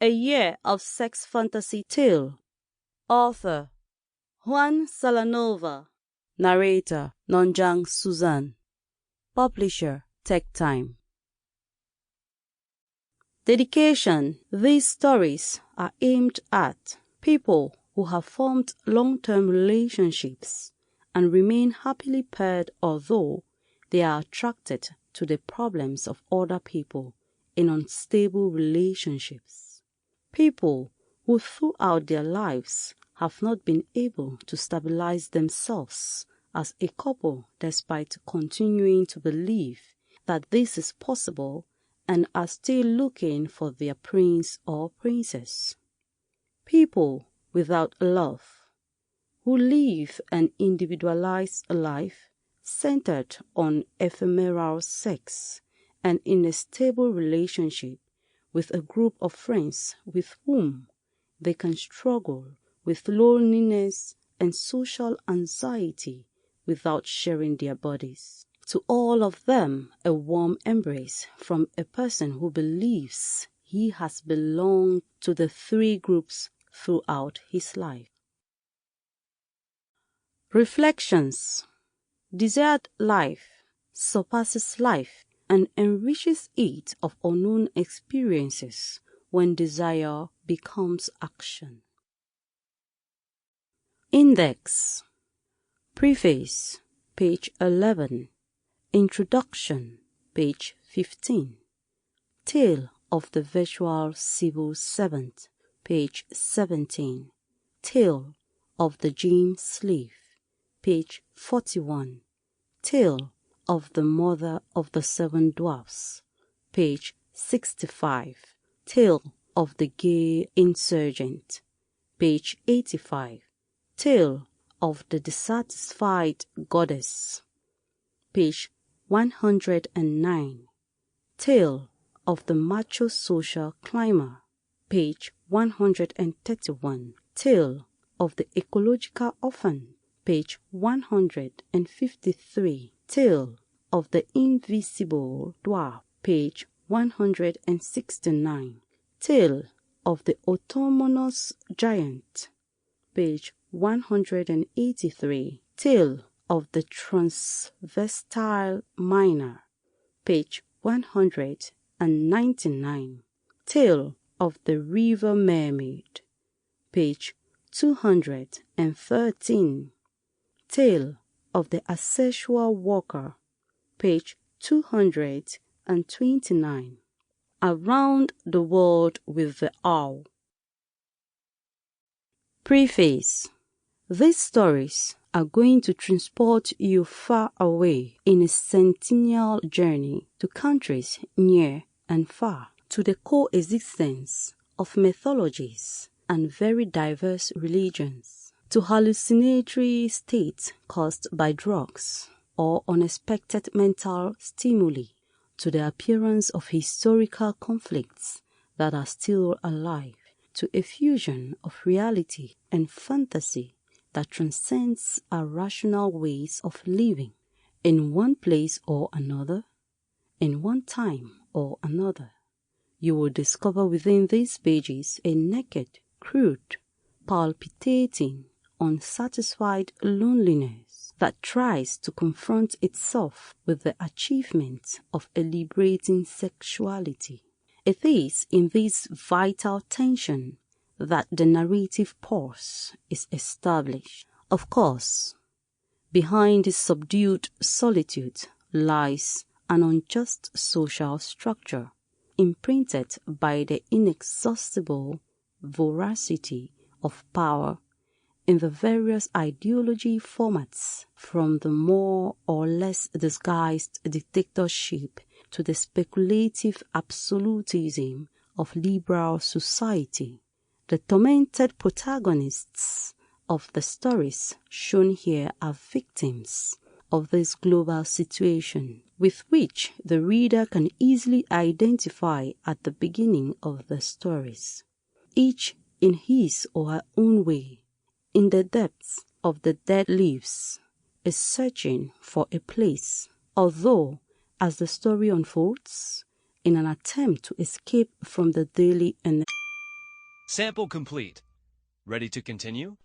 A Year of Sex Fantasy Tale. Author Juan Salanova. Narrator Nonjang Susan. Publisher TekTime. Dedication. These stories are aimed at people who have formed long-term relationships and remain happily paired, although they are attracted to the problems of other people in unstable relationships. People who throughout their lives have not been able to stabilize themselves as a couple despite continuing to believe that this is possible and are still looking for their prince or princess. People without love, who live an individualized life centered on ephemeral sex and in a stable relationship with a group of friends with whom they can struggle with loneliness and social anxiety without sharing their bodies. To all of them, a warm embrace from a person who believes he has belonged to the three groups throughout his life. Reflections. Desired life surpasses life and enriches it of unknown experiences when desire becomes action. Index. Preface, page 11. Introduction, page 15. Tale of the Virtual Civil Servant, page 17. Tale of the Gym Slave, page 41. Tale of the Mother of the Seven Dwarfs, page 65. Tale of the Gay Insurgent, page 85. Tale of the Dissatisfied Goddess, page 109. Tale of the Macho Social Climber, page 131. Tale of the Ecological Orphan, page 153. Tale of the Invisible Dwarf, page 169. Tale of the Autonomous Giant, page 183. Tale of the Transvestile Miner, page 199. Tale of the River Mermaid, page 213. Tale of the Asexual Walker, page 229. Around the World with the Owl. Preface. These stories are going to transport you far away in a centennial journey to countries near and far, to the coexistence of mythologies and very diverse religions, to hallucinatory states caused by drugs or unexpected mental stimuli, to the appearance of historical conflicts that are still alive, to a fusion of reality and fantasy that transcends our rational ways of living in one place or another, in one time or another. You will discover within these pages a naked, crude, palpitating, unsatisfied loneliness that tries to confront itself with the achievement of a liberating sexuality. It is in this vital tension that the narrative pause is established. Of course, behind this subdued solitude lies an unjust social structure imprinted by the inexhaustible voracity of power in the various ideology formats, from the more or less disguised dictatorship to the speculative absolutism of liberal society. The tormented protagonists of the stories shown here are victims of this global situation, with which the reader can easily identify at the beginning of the stories. Each, in his or her own way, in the depths of the dead leaves, is searching for a place, although, as the story unfolds, in an attempt to escape from the daily Sample complete. Ready to continue?